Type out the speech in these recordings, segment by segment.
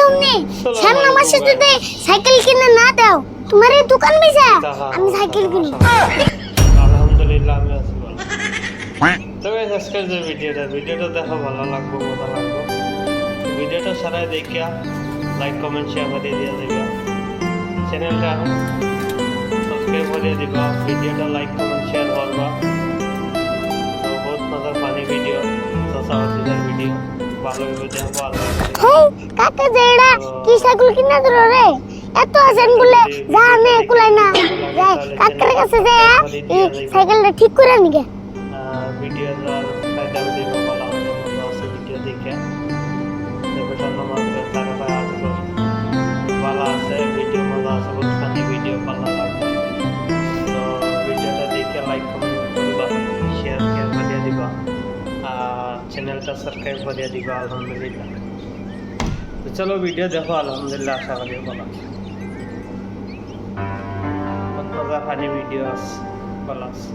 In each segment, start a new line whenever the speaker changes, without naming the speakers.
কমনি সামনে মাসে যদি সাইকেল কিনে না দাও তোমার এই দোকান বেচা আমি সাইকেল কিনব।
আলহামদুলিল্লাহ আমি আছি ভালো। তবে আজকের যে ভিডিওটা দেখো ভালো লাগবে, মজা লাগবে। ভিডিওটা সারাই দেখিয়া লাইক কমেন্ট শেয়ার করে দিয়ে দিবা, চ্যানেলটা সাবস্ক্রাইব করে দিবা, ভিডিওটা লাইক কমেন্ট শেয়ার করবা। তো বহুত মজার ফানি ভিডিও, দশাবাজিদার ভিডিও ভালো ভিডিও ভালো।
হেই কাকা যেড়া কি সাইকেল কিনে দিল রে এত আছেন বলে জানে কুলাই না যাই কাকার কাছে যে এই সাইকেলটা ঠিক করে নিগে
ভিডিও আর ফায়দা দিব ভালো আছে ভিডিও দেখে দেখো ধন্যবাদ তারা আসলো ভালো আছে ভিডিও মজা আছে বহুত ফানি ভিডিও ভালো লাগবে। তো ভিডিওটা দেখে লাইক কমেন্ট করবা, শেয়ার করে দিবা, আর চ্যানেলটা সাবস্ক্রাইব করে দিবা। আলহামদুলিল্লাহ। তো চলো ভিডিও দেখো, আলহামদুলিল্লাহ আশা করি ভালো আছে, মজা ফানি ভিডিও আছে ভালো আছে।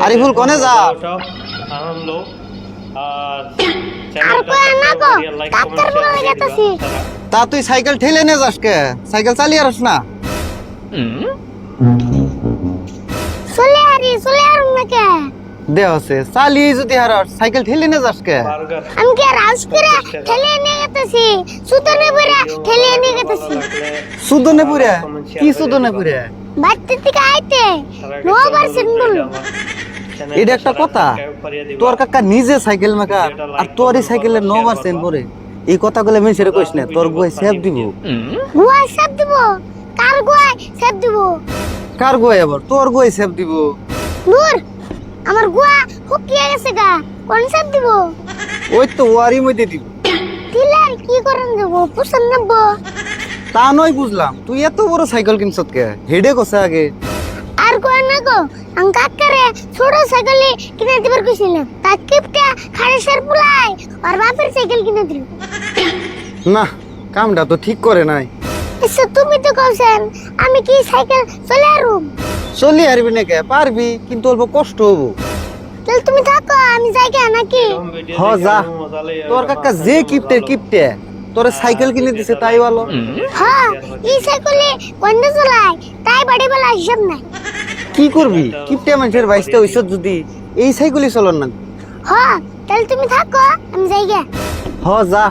আরিফুল কোনে যাও?
আনন্দ আর
আর কই না গো কাকার বলে গেতাছি।
তা তুই সাইকেল ঠেলে নে যাস কে? সাইকেল চালিয়ে আসস না?
চলে আর নাকে
দে আছে চালিয়ে যদি হারাস সাইকেল ঠেলে নে যাস কে?
বার্গার
আমি কি রাউস করে ঠেলে নিয়ে গেতাছি সুতনে বইরা ঠেলে নিয়ে গেতাছি।
সুদনে পুরে কি সুদনে পুরে?
বাড়তে থেকে আইতে নো পারছেন বল
এটা একটা কথা, তোর কাকা নিজে সাইকেল মেকা আর তোর এই সাইকেলের 9% পরে এই কথাগুলো মেনসেরে কইস না, তোর গোয় সেভ দিব।
গুয়া সব দিব কার গুয়া সব দিব?
কার গোয় আবার? তোর গোয় সেভ দিব।
দূর আমার গুয়া হুকিয়ে গেছে গা কোন সব দিব?
ওই তো ওয়ারি মধ্যে দিব।
দিলার কি করেন দেব পছন্দ নেব?
তা নয় বুঝলাম, তুই এত বড় সাইকেল কিনছত কে? হেডে কসে আগে
আর কই না গো আং কাকারে ছোট সাইকেল কিনে দিবার কইছিলাম তা কিপটা খাড়েসার পুলাই আর বাপের সাইকেল কিনে দিল।
না, কামটা তো ঠিক করে নাই।
এসে তুমি তো কইছেন আমি কি সাইকেল চলে আরুম?
চলি হারবি না কে? পারবি, কিন্তু অল্প কষ্ট হবো।
তাহলে তুমি থাকো আমি যাই কে নাকি?
হ যা, তোর কাকা যে কিপটে তোরে সাইকেল কিনে দিছে তাই ভালো।
হ্যাঁ এই সাইকেলে কোন চলাই তাই বাড়ি বেলা হিসাব নাই।
কি করবি? কিপটে মানুষের বাইসতে হইছত যদি এই সাইকেলই চলন না।
হ্যাঁ তাহলে তুমি থাকো আমি যাই গে।
হ যা।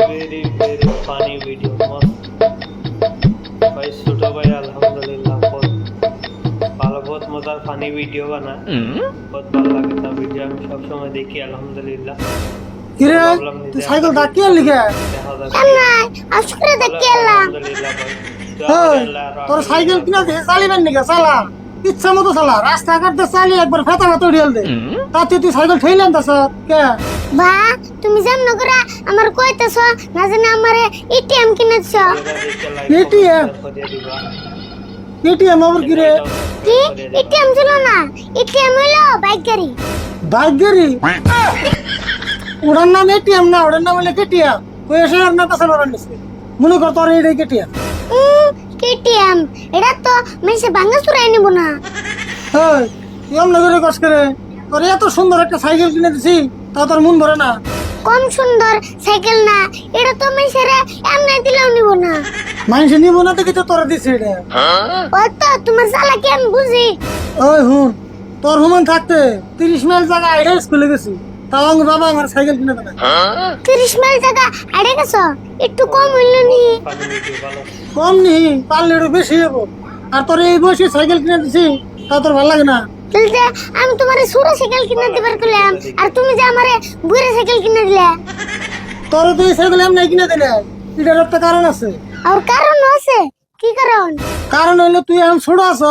वेरी फनी वीडियो मस्त भाई छोटो भाई अल्हम्दुलिल्लाह बहुत मजार फनी वीडियो बना बहुत ভালো লাগে তা ভিডিও আমি সব সময় দেখি আলহামদুলিল্লাহ।
কিরে তুই সাইকেল ডাকি আর লিখে
নাই আজকে দেখি এলাম।
আলহামদুলিল্লাহ ভাই
তোর সাইকেল কিনা দে চালিবেন নাকি? চালা ইচ্ছা মতো চালা, রাস্তাঘাটে চালিয়ে একবার ফেতা ফেতা উড়িয়ে দে। তাতে তুই সাইকেল ঠেলেন তাছ কে?
বা তুমি জানো করে আমার কইতেছ না জানি আমারে এটিএম কিনেছ।
এটিএম এটিএম আবার কিরে?
কি এটিএম ছিল না? এটিএম হলো বাইক গাড়ি।
বাইক গাড়ি? ওটার নাম এটিএম না, ওটার নাম হলো কেটিএম। ওই এসে আর না পাশে লড়ান নিছে মনে কর তোর এই কেটিএম।
কেটিএম এটা তো মেসে ভাঙা চুরাই নিব না।
হ্যাঁ এম নগরে কষ্ট করে তোর এত সুন্দর একটা সাইকেল কিনে দিছি তা তোর মন ভরে না?
কম সুন্দর সাইকেল না, এটা তো মেসেরে এমনি দিলেও নিব না।
মানুষ নিব না দেখি তো তোরা দিছে এটা।
ও তো তোমার চালাকি আমি বুঝি।
ওই হুন, তোর হুমান থাকতে 30 মাইল জায়গা আইডা স্কুলে গেছি, তাও আমার বাবা আমার সাইকেল কিনে দেবে।
30 মাইল জায়গা আড়ে গেছো, একটু কম হইলো নি?
ফানি ভিডিও ভালো
কম নি, পারলে একটু বেশি হবো। আর তোর এই বয়সে সাইকেল কিনে দিছি তা তোর ভালো লাগে না?
তাহলে যে আমি তোমারে ছোট সাইকেল কিনে দিবার কইলাম আর তুমি যে আমারে বুড়া সাইকেল কিনে দিলে।
তোর তো এই সাইকেল এমনি কিনে দিলে, এটার একটা কারণ আছে।
আর কারণ আছে? কি কারণ?
কারণ হইলো তুই এখন ছোট আছ,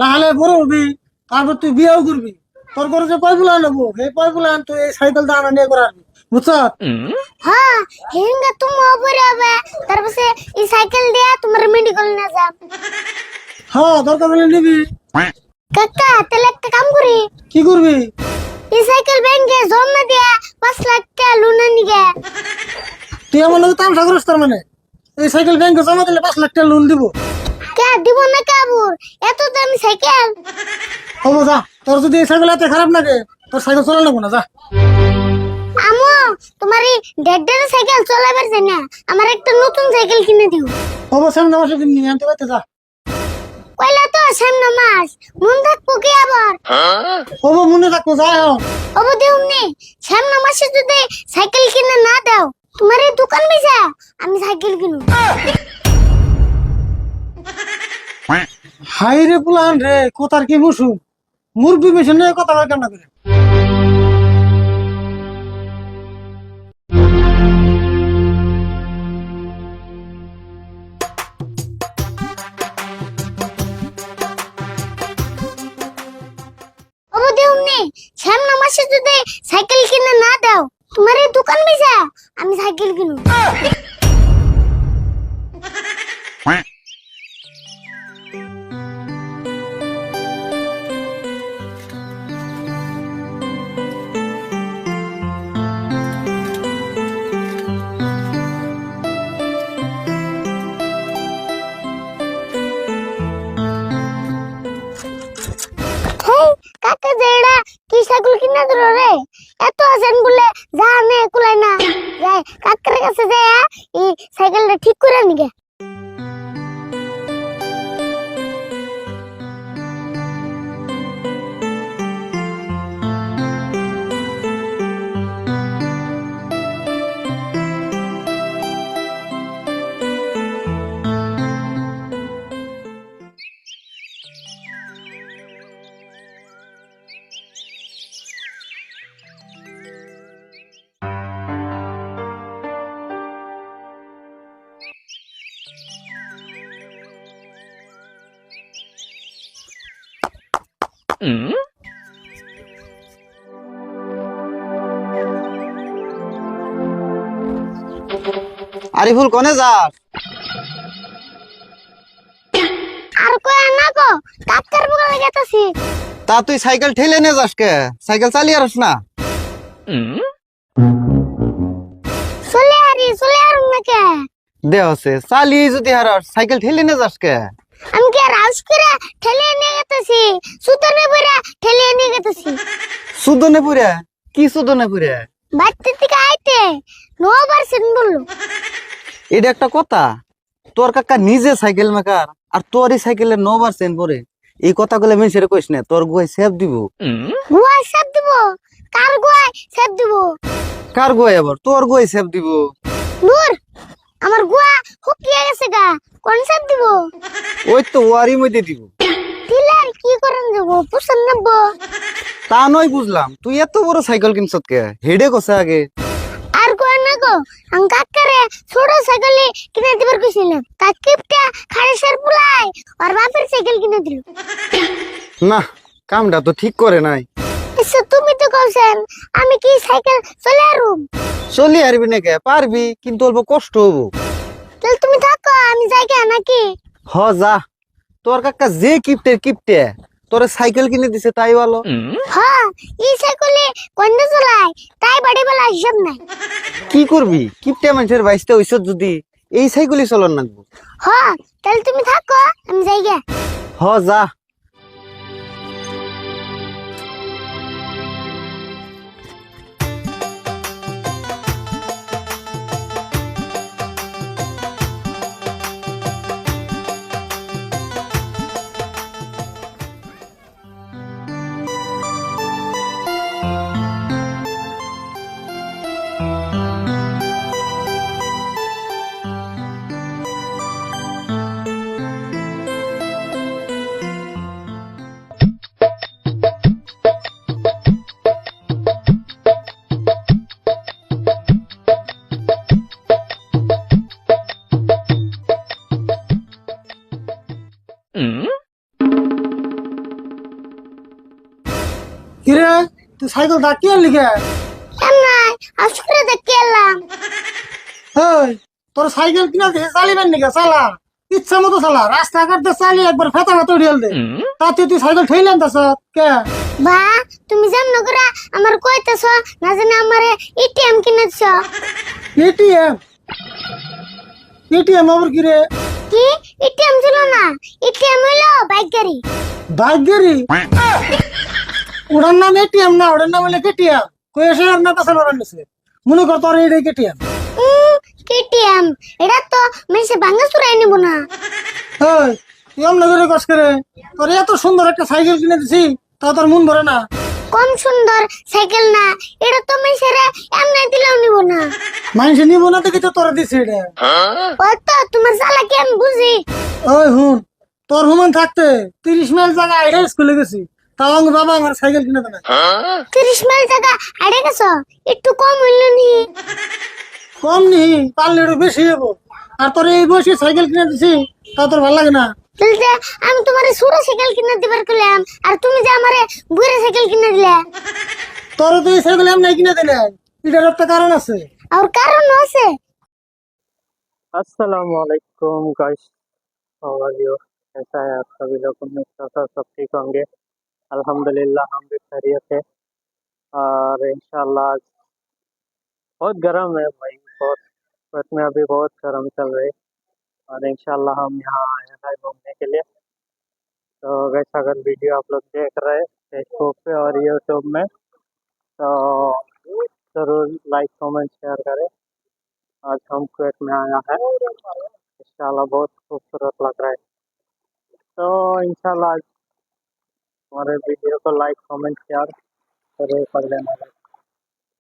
লাহালে বড় হবি, তারপর তুই বিয়েও করবি। তোর ঘরে যে পয়গুলা নেবো সেই পয়গুলা তুই এই সাইকেল দানা নিয়ে করাবি, বুঝছ?
হ্যাঁ, হেঙ্গা তুমি উপরে হবে, তারপর এই সাইকেল দিয়ে তোমার মেডিকেল নিয়ে যাব।
হ্যাঁ, দরকার হলে নিবি।
কাকা তাহলে একটা কাম করি,
কি করবি?
এই সাইকেল ব্যাংকে জমা দিয়া 5 লাখ টাকা লোন নিগে।
তুই আমার লোক তামসা করিস তার মানে? এই সাইকেল ব্যাংকে জমা দিলে 5 লাখ টাকা লোন দিব?
কে দিব না কাবুর? এত দামি সাইকেল।
হবো যা, তোর যদি এই সাইকেল এত খারাপ লাগে তোর সাইকেল চলা লাগবো না, যা।
আমো তোমার এই ডেডের সাইকেল চালাবার জানি না, আমার একটা নতুন সাইকেল কিনে দিও।
হবো, সামনে মাসে দিন নিয়ে আনতে পারতে, যা।
কইলা তো সামনে মাস, মন থাকবো কি আবার?
হবো, মনে রাখবো, যা এখন।
ওবো দেউনি, সামনে মাসে যদি সাইকেল কিনে না দাও, তোমার এই দোকান বেচা আমি সাইকেল কিনু।
হাই রে পুলান রে, কোথার কি মুসু মুরগি বেশি নিয়ে কথা হয় কেমন করে?
ওবো দেউনি, সামনে মাসে যদি সাইকেল কিনে না দাও, তোমার এই দোকান বেচা আমি সাইকেল কিনু। কাকা যেটা কি সাইকেল কিনে দিল রে, এত আছেন বলে যা নে কুলাই না যাই কাকার কাছে যায় এই সাইকেলটা ঠিক করে নিগে।
আরিফুল কোনে যাস?
আর কই না গো, কাকার বগলে গেতাছি।
তা তুই সাইকেল ঠেলে নিয়ে যাস কে? সাইকেল চালিয়ে আসস না?
চলে আর না কে?
দেহ আছে চালিয়ে যদি হারাস সাইকেল ঠেলে নিয়ে যাস কে?
আমি কি রাউস করে ঠেলে নিয়ে গেতাছি, সুতনে বইরা ঠেলে নিয়ে গেতাছি।
সুদনে পুরে? কি সুদনে পুরে?
বাড়তে থেকে আইতে 9% বললো।
এটা একটা কথা? তোর কাকা নিজে সাইকেল মেকার আর তোর এই সাইকেলের 9% পরে এই কথাগুলো মেনসেরে কইস না, তোর গুয়াই সেভ দিব।
গুয়াই সেভ দিব? কার গুয়াই সেভ দিব?
কার গুয়াই আবার? তোর গুয়াই সেভ দিব।
নূর, আমার গুয়া হুকিয়ে গেছে গা, কোন সেভ দিব?
ওই তো ওয়ারি মধ্যে দিব।
দিলার কি করেন যাব? পছন্দ নব।
তা নয় বুঝলাম, তুই এত বড় সাইকেল কিনছত কে? হেডে কষে আগে।
আর কই না গো, আম কাকারে ছোট সাইকেল কিনে দিবার কইছিলাম, কাকিপটা খারেসের পুলাই আর বাপের সাইকেল কিনে দিল।
না, কামটা তো ঠিক করে নাই।
আচ্ছা তুমি তো কইছেন আমি কি সাইকেল চলে আরুম?
চলি হারবি না কে? পারবি, কিন্তু অল্প কষ্ট হবো।
তাহলে তুমি থাকো, আমি যাই কে নাকি?
হ যা, তোর কাকা যে কিপটে তোর সাইকেল কিনে দিছে তাই ভালো।
হ্যাঁ, এই সাইকেলে কোনটা চলাই তাই বাড়ি বেলা হিসাব নাই।
কি করবি? কিপটে মানুষের বাইসতে হইছ যদি এই সাইকেলই চলন লাগবো।
হ্যাঁ, তাহলে তুমি থাকো, আমি যাই গে।
হ যা।
তুই সাইকেল ডাকি লিখে
এমনাই আজকে দেখে এলাম।
এই তোর সাইকেল কিনা দিয়ে চালিবেন নাকি চালা ইচ্ছা মতো চালা রাস্তাঘাট দিয়ে চালিয়ে একবার ফেতা ফেতা উড়িয়ে দে তাতে তুই সাইকেল ঠেইলেন তাছ কে
বা তুমি যেমন করে আমার কইতেছ না জানি আমারে এটিএম কিনে দিছ।
এটিএম এটিএম আবার কি রে
কি এটিএম ছিল না, এটিএম হইলো বাইক গাড়ি।
বাইক গাড়ি ওটার নাম এটিএম না ওটার নাম হলো কেটিএম কই এসে আর না কাছে লড়ান নিছে মনে কর তোর এইটাই কেটিএম
কেটিএম এটা তো মেসে ভাঙা চুরাই নিব না।
এই তুই এমন করে কষ্ট করে তোর এত সুন্দর একটা সাইকেল কিনে দিছি তা তোর মন ভরে না
কম সুন্দর সাইকেল না, এটা তো মেসেরে এমনি দিলেও নিব না।
মানুষ নিব না দেখি তো তোর দিছে এটা
ওই তো তোমার জ্বালা কি আমি বুঝি।
ওই হুন তোর হুমান থাকতে 30 মাইল জায়গা আইডা স্কুলে গেছি তাও আমার বাবা আমার সাইকেল কিনে দেয়
30 মাইল জায়গা আড়ে গেছ, একটু কম হইল নি।
কম নি পারলে একটু বেশি হবো আর তোর এই বয়সে সাইকেল কিনে দিছি তা তোর ভালো লাগে না
তাহলে যে আমি তোমার ছোট সাইকেল কিনে দিবার কইলাম আর তুমি যে আমারে বুড়া সাইকেল কিনে দিলে।
তোর তো এই সাইকেল এমনি কিনে দিলে এটার একটা কারণ আছে
আর কারণ আছে।
अस्सलाम वालेकुम गाइस, हाउ आर यू? कैसा है आप सभी लोग? उम्मीद करता हूँ सब ठीक होंगे। अल्हम्दुलिल्लाह हम भी खैरियत है। और इंशाल्लाह आज बहुत गर्म है भाई, बहुत बस में अभी बहुत गर्म चल रही है। और इंशाल्लाह हम यहाँ आए हैं घूमने के लिए। तो गाइस अगर वीडियो आप लोग देख रहे हैं फेसबुक पे और यूट्यूब में तो ज़रूर लाइक कमेंट शेयर करें। आज हम कुवैत में आया है, इंशाल्लाह बहुत खूबसूरत लग रहा है। तो इंशाल्लाह आज हमारे वीडियो को लाइक कमेंट शेयर जरूर कर लेना।